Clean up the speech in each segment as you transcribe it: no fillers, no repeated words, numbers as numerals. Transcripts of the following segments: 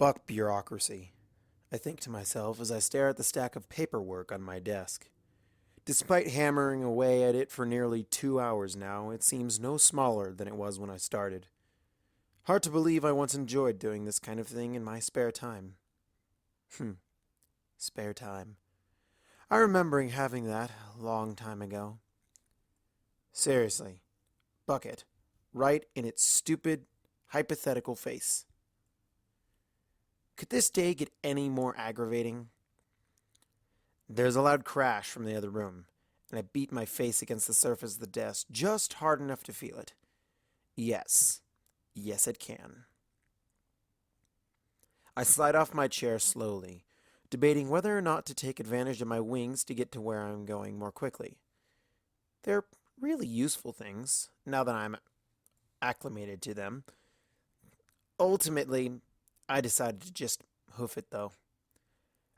Fuck bureaucracy, I think to myself as I stare at the stack of paperwork on my desk. Despite hammering away at it for nearly 2 hours now, it seems no smaller than it was when I started. Hard to believe I once enjoyed doing this kind of thing in my spare time. Spare time. I remember having that a long time ago. Seriously, bucket, right in its stupid, hypothetical face. Could this day get any more aggravating? There's a loud crash from the other room, and I beat my face against the surface of the desk just hard enough to feel it. Yes. Yes, it can. I slide off my chair slowly, debating whether or not to take advantage of my wings to get to where I'm going more quickly. They're really useful things, now that I'm acclimated to them. Ultimately, I decided to just hoof it, though.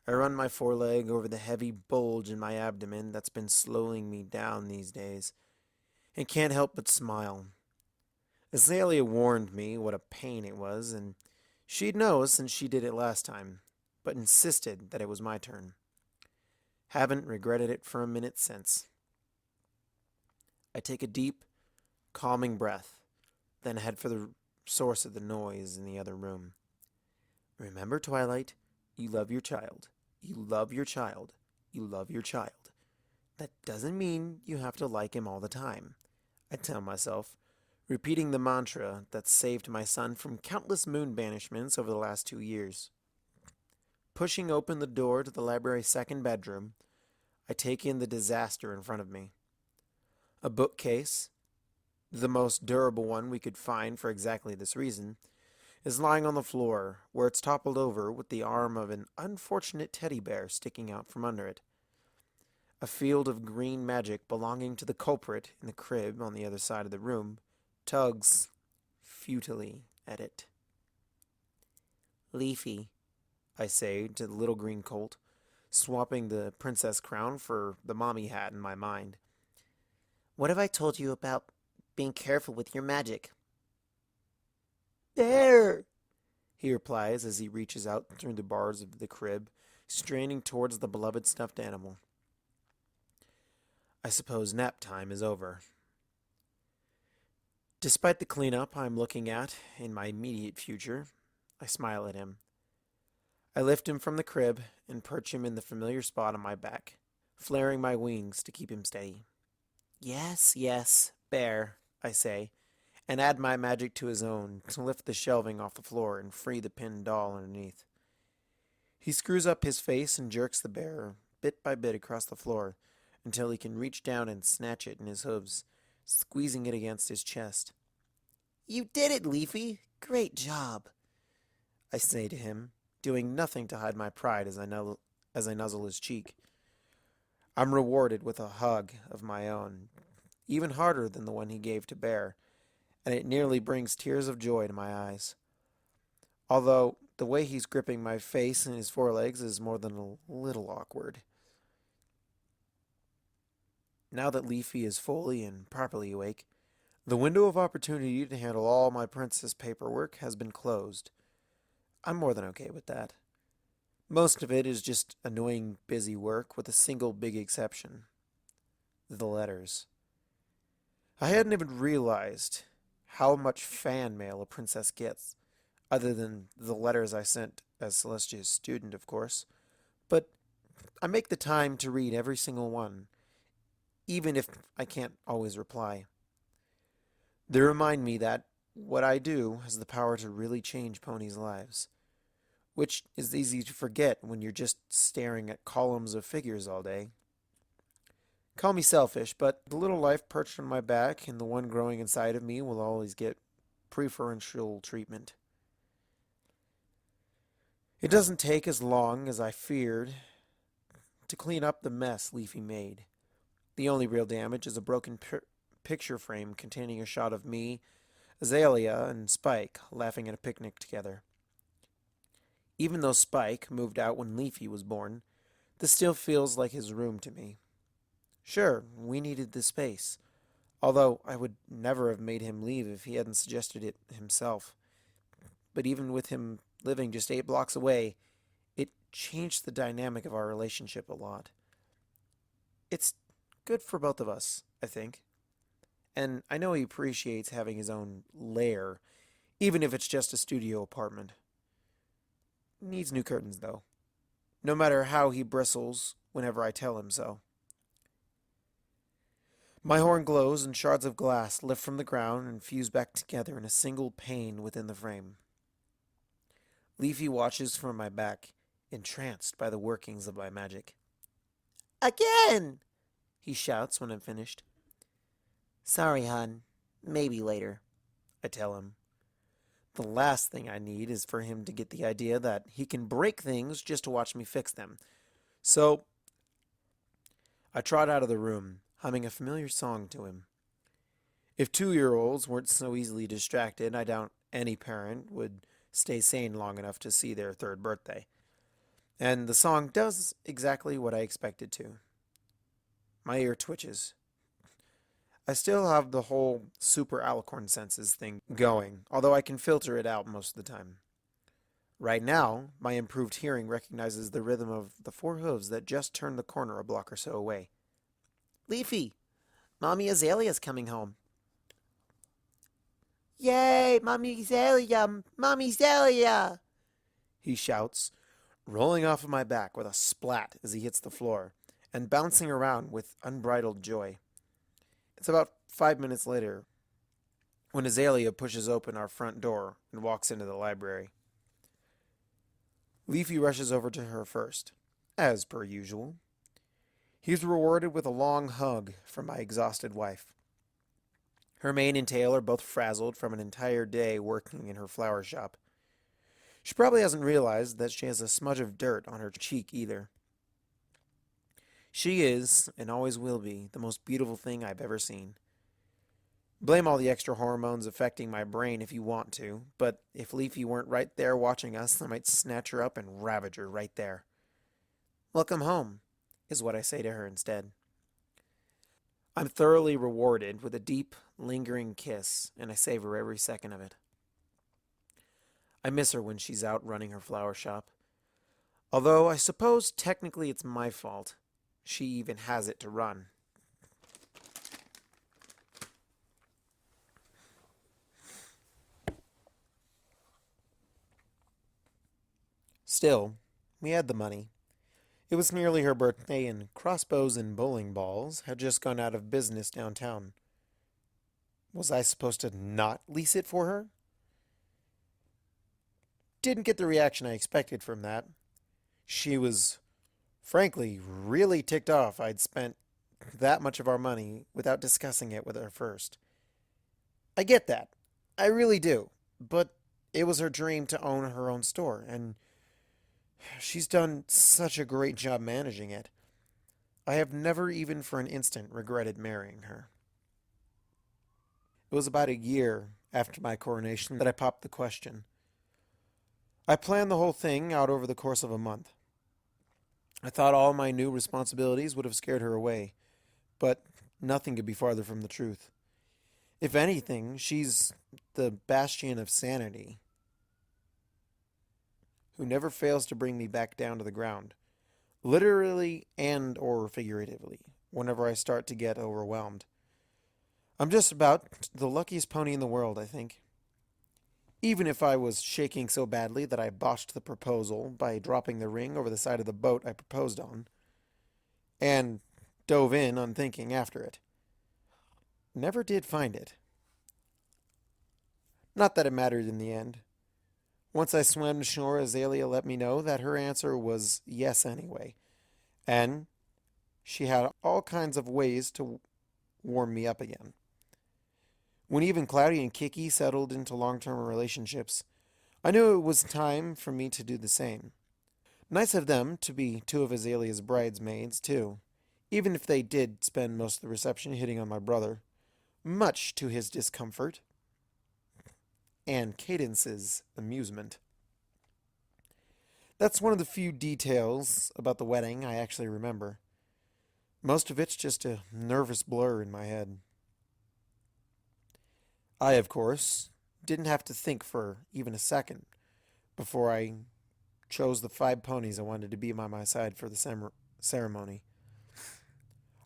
I run my foreleg over the heavy bulge in my abdomen that's been slowing me down these days, and can't help but smile. Azalea warned me what a pain it was, and she'd know since she did it last time, but insisted that it was my turn. Haven't regretted it for a minute since. I take a deep, calming breath, then head for the source of the noise in the other room. Remember, Twilight, you love your child. You love your child. You love your child. That doesn't mean you have to like him all the time, I tell myself, repeating the mantra that saved my son from countless moon banishments over the last 2 years. Pushing open the door to the library's second bedroom, I take in the disaster in front of me. A bookcase, the most durable one we could find for exactly this reason, is lying on the floor, where it's toppled over with the arm of an unfortunate teddy bear sticking out from under it. A field of green magic belonging to the culprit in the crib on the other side of the room tugs futilely at it. Leafy, I say to the little green colt, swapping the princess crown for the mommy hat in my mind. What have I told you about being careful with your magic? There, he replies as he reaches out through the bars of the crib, straining towards the beloved stuffed animal. I suppose nap time is over. Despite the cleanup I'm looking at in my immediate future, I smile at him. I lift him from the crib and perch him in the familiar spot on my back, flaring my wings to keep him steady. Yes, yes, bear, I say, and add my magic to his own to lift the shelving off the floor and free the pinned doll underneath. He screws up his face and jerks the bear bit by bit across the floor until he can reach down and snatch it in his hooves, squeezing it against his chest. You did it, Leafy! Great job! I say to him, doing nothing to hide my pride as I nuzzle his cheek. I'm rewarded with a hug of my own, even harder than the one he gave to Bear, and it nearly brings tears of joy to my eyes. Although the way he's gripping my face and his forelegs is more than a little awkward. Now that Leafy is fully and properly awake, the window of opportunity to handle all my princess paperwork has been closed. I'm more than okay with that. Most of it is just annoying busy work with a single big exception. The letters. I hadn't even realized how much fan mail a princess gets, other than the letters I sent as Celestia's student, of course. But I make the time to read every single one, even if I can't always reply. They remind me that what I do has the power to really change ponies' lives, which is easy to forget when you're just staring at columns of figures all day. Call me selfish, but the little life perched on my back and the one growing inside of me will always get preferential treatment. It doesn't take as long as I feared to clean up the mess Leafy made. The only real damage is a broken picture frame containing a shot of me, Azalea, and Spike laughing at a picnic together. Even though Spike moved out when Leafy was born, this still feels like his room to me. Sure, we needed the space, although I would never have made him leave if he hadn't suggested it himself. But even with him living just 8 blocks away, it changed the dynamic of our relationship a lot. It's good for both of us, I think. And I know he appreciates having his own lair, even if it's just a studio apartment. Needs new curtains, though. No matter how he bristles whenever I tell him so. My horn glows and shards of glass lift from the ground and fuse back together in a single pane within the frame. Leafy watches from my back, entranced by the workings of my magic. Again! He shouts when I'm finished. Sorry, hon. Maybe later, I tell him. The last thing I need is for him to get the idea that he can break things just to watch me fix them. So, I trot out of the room, humming a familiar song to him. If 2-year-olds weren't so easily distracted, I doubt any parent would stay sane long enough to see their 3rd birthday. And the song does exactly what I expected to. My ear twitches. I still have the whole super alicorn senses thing going, although I can filter it out most of the time. Right now, my improved hearing recognizes the rhythm of the 4 hooves that just turned the corner a block or so away. Leafy, Mommy Azalea's coming home. Yay, Mommy Azalea! Mommy Azalea! He shouts, rolling off of my back with a splat as he hits the floor, and bouncing around with unbridled joy. It's about 5 minutes later when Azalea pushes open our front door and walks into the library. Leafy rushes over to her first, as per usual. He's rewarded with a long hug from my exhausted wife. Her mane and tail are both frazzled from an entire day working in her flower shop. She probably hasn't realized that she has a smudge of dirt on her cheek either. She is, and always will be, the most beautiful thing I've ever seen. Blame all the extra hormones affecting my brain if you want to, but if Leafy weren't right there watching us, I might snatch her up and ravage her right there. Welcome home, is what I say to her instead. I'm thoroughly rewarded with a deep, lingering kiss, and I savor every second of it. I miss her when she's out running her flower shop. Although I suppose technically it's my fault. She even has it to run. Still, we had the money. It was nearly her birthday, and Crossbows and Bowling Balls had just gone out of business downtown. Was I supposed to not lease it for her? Didn't get the reaction I expected from that. She was, frankly, really ticked off I'd spent that much of our money without discussing it with her first. I get that. I really do. But it was her dream to own her own store, and she's done such a great job managing it. I have never even for an instant regretted marrying her. It was about a year after my coronation that I popped the question. I planned the whole thing out over the course of a month. I thought all my new responsibilities would have scared her away, but nothing could be farther from the truth. If anything, she's the bastion of sanity, who never fails to bring me back down to the ground, literally and or figuratively, whenever I start to get overwhelmed. I'm just about the luckiest pony in the world, I think. Even if I was shaking so badly that I botched the proposal by dropping the ring over the side of the boat I proposed on, and dove in unthinking after it. Never did find it. Not that it mattered in the end. Once I swam to shore, Azalea let me know that her answer was yes anyway, and she had all kinds of ways to warm me up again. When even Cloudy and Kiki settled into long-term relationships, I knew it was time for me to do the same. Nice of them to be 2 of Azalea's bridesmaids, too, even if they did spend most of the reception hitting on my brother, much to his discomfort and Cadence's amusement. That's one of the few details about the wedding I actually remember. Most of it's just a nervous blur in my head. I, of course, didn't have to think for even a second, before I chose the 5 ponies I wanted to be by my side for the ceremony.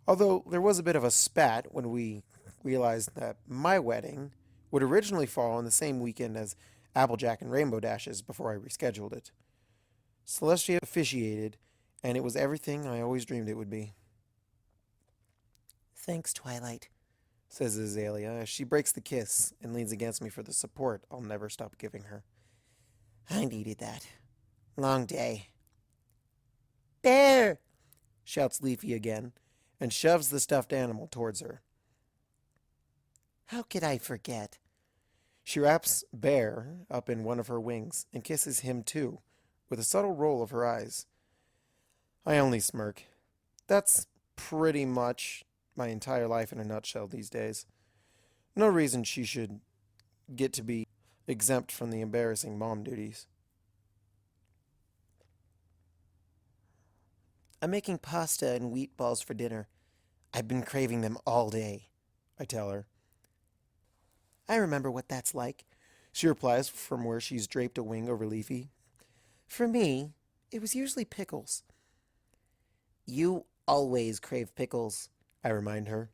Although there was a bit of a spat when we realized that my wedding would originally fall on the same weekend as Applejack and Rainbow Dash's before I rescheduled it. Celestia officiated, and it was everything I always dreamed it would be. "Thanks, Twilight," says Azalea as she breaks the kiss and leans against me for the support I'll never stop giving her. "I needed that. Long day." "Bear!" shouts Leafy again, and shoves the stuffed animal towards her. "How could I forget?" She wraps Bear up in one of her wings and kisses him too, with a subtle roll of her eyes. I only smirk. That's pretty much my entire life in a nutshell these days. No reason she should get to be exempt from the embarrassing mom duties. "I'm making pasta and wheat balls for dinner. I've been craving them all day," I tell her. "I remember what that's like," she replies from where she's draped a wing over Leafy. "For me, it was usually pickles." "You always crave pickles," I remind her.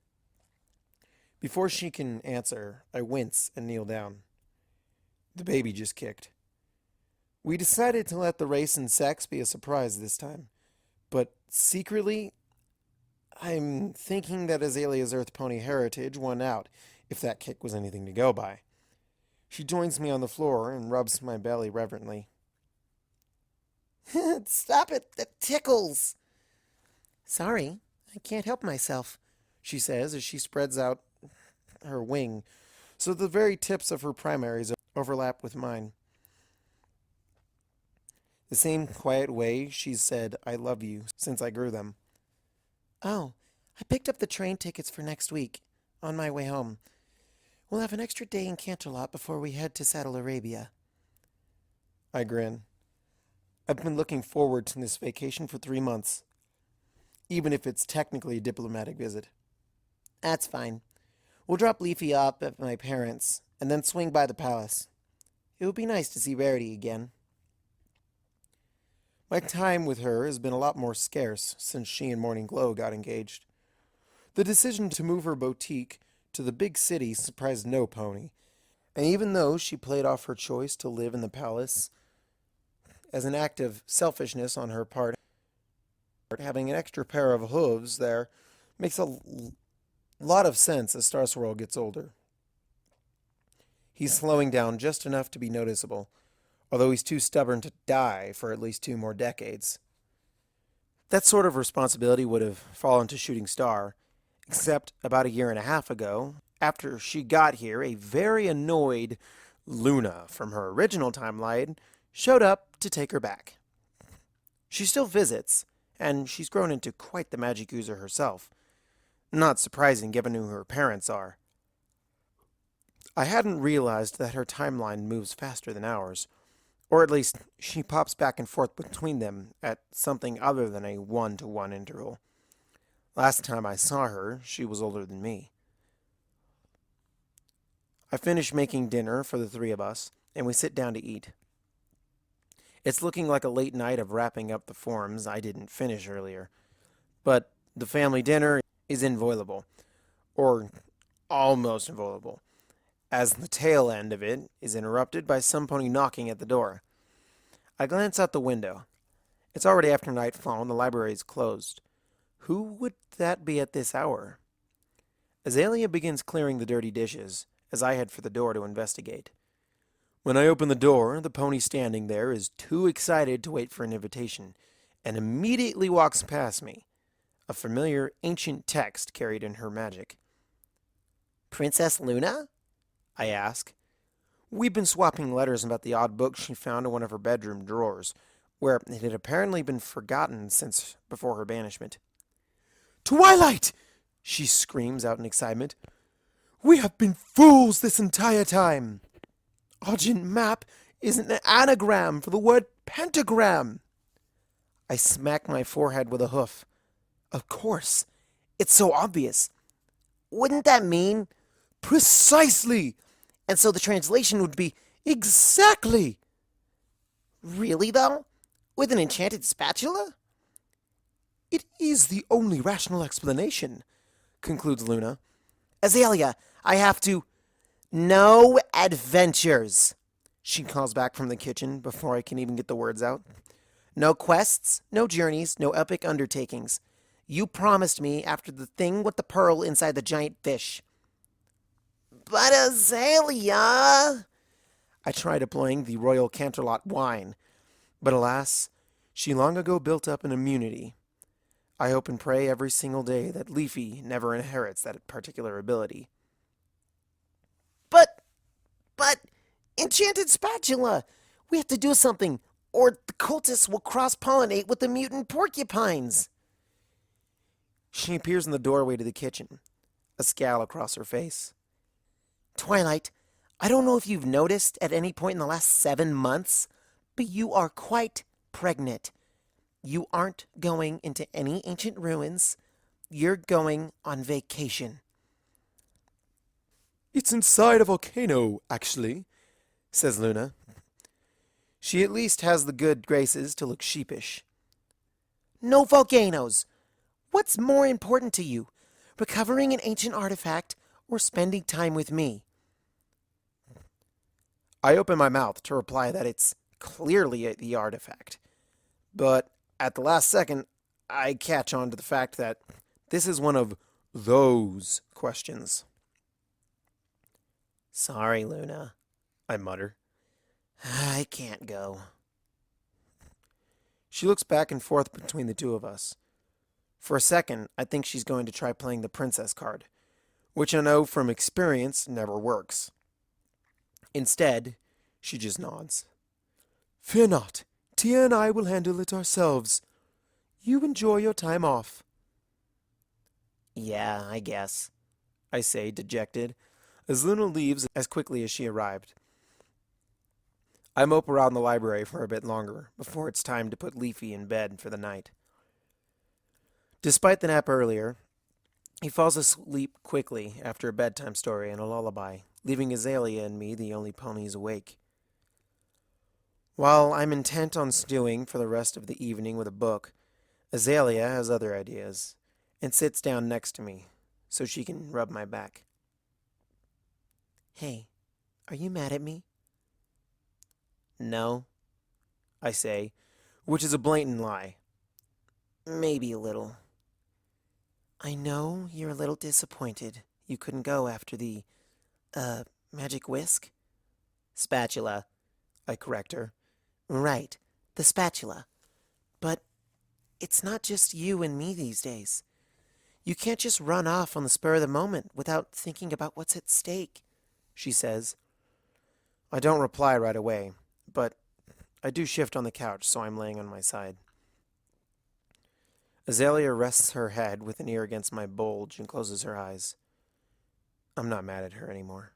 Before she can answer, I wince and kneel down. The baby just kicked. We decided to let the race and sex be a surprise this time, but secretly, I'm thinking that Azalea's Earth Pony heritage won out, if that kick was anything to go by. She joins me on the floor and rubs my belly reverently. "Stop it, that tickles!" "Sorry, I can't help myself," she says as she spreads out her wing so the very tips of her primaries overlap with mine. The same quiet way she's said "I love you" since I grew them. "Oh, I picked up the train tickets for next week, on my way home. We'll have an extra day in Canterlot before we head to Saddle Arabia." I grin. I've been looking forward to this vacation for 3 months, even if it's technically a diplomatic visit. "That's fine. We'll drop Leafy up at my parents' and then swing by the palace. It would be nice to see Rarity again." My time with her has been a lot more scarce since she and Morning Glow got engaged. The decision to move her boutique to the big city surprised no pony, and even though she played off her choice to live in the palace as an act of selfishness on her part, having an extra pair of hooves there makes a lot of sense as Star Swirl gets older. He's slowing down just enough to be noticeable, although he's too stubborn to die for at least 2 more decades. That sort of responsibility would have fallen to Shooting Star, except about a year and a half ago, after she got here, a very annoyed Luna from her original timeline showed up to take her back. She still visits, and she's grown into quite the magic user herself. Not surprising given who her parents are. I hadn't realized that her timeline moves faster than ours, or at least she pops back and forth between them at something other than a 1-to-1 interval. Last time I saw her, she was older than me. I finish making dinner for the 3 of us, and we sit down to eat. It's looking like a late night of wrapping up the forms I didn't finish earlier, but the family dinner is inviolable, or almost inviolable, as the tail end of it is interrupted by some pony knocking at the door. I glance out the window. It's already after nightfall and the library is closed. Who would that be at this hour? Azalea begins clearing the dirty dishes, as I head for the door to investigate. When I open the door, the pony standing there is too excited to wait for an invitation, and immediately walks past me, a familiar ancient text carried in her magic. "Princess Luna?" I ask. We've been swapping letters about the odd book she found in one of her bedroom drawers, where it had apparently been forgotten since before her banishment. "Twilight!" she screams out in excitement. "We have been fools this entire time! Argent map is an anagram for the word pentagram." I smack my forehead with a hoof. "Of course. It's so obvious." "Wouldn't that mean—" "Precisely! And so the translation would be exactly." Really, though? With an enchanted spatula? It is the only rational explanation, concludes Luna. Azalea, I have to... No adventures, she calls back from the kitchen before I can even get the words out. No quests, no journeys, no epic undertakings. You promised me after the thing with the pearl inside the giant fish. But Azalea... I try deploying the Royal Canterlot whine, but alas, she long ago built up an immunity. I hope and pray every single day that Leafy never inherits that particular ability. But, enchanted spatula! We have to do something, or the cultists will cross-pollinate with the mutant porcupines. She appears in the doorway to the kitchen, a scowl across her face. Twilight, I don't know if you've noticed at any point in the last 7 months, but you are quite pregnant. You aren't going into any ancient ruins. You're going on vacation. It's inside a volcano, actually, says Luna. She at least has the good graces to look sheepish. No volcanoes. What's more important to you, recovering an ancient artifact or spending time with me? I open my mouth to reply that it's clearly the artifact, but at the last second, I catch on to the fact that this is one of those questions. Sorry, Luna, I mutter. I can't go. She looks back and forth between the two of us. For a second, I think she's going to try playing the princess card, which I know from experience never works. Instead, she just nods. Fear not. Tia and I will handle it ourselves. You enjoy your time off. Yeah, I guess, I say, dejected, as Luna leaves as quickly as she arrived. I mope around the library for a bit longer before it's time to put Leafy in bed for the night. Despite the nap earlier, he falls asleep quickly after a bedtime story and a lullaby, leaving Azalea and me the only ponies awake. While I'm intent on stewing for the rest of the evening with a book, Azalea has other ideas and sits down next to me so she can rub my back. Hey, are you mad at me? No, I say, which is a blatant lie. Maybe a little. I know you're a little disappointed you couldn't go after the, magic whisk? Spatula, I correct her. Right, the spatula. But it's not just you and me these days. You can't just run off on the spur of the moment without thinking about what's at stake, she says. I don't reply right away, but I do shift on the couch so I'm laying on my side. Azalea rests her head with an ear against my bulge and closes her eyes. I'm not mad at her anymore.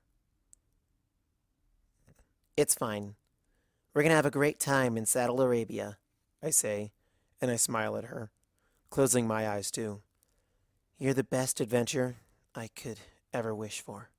It's fine. We're gonna have a great time in Saddle Arabia, I say, and I smile at her, closing my eyes too. You're the best adventure I could ever wish for.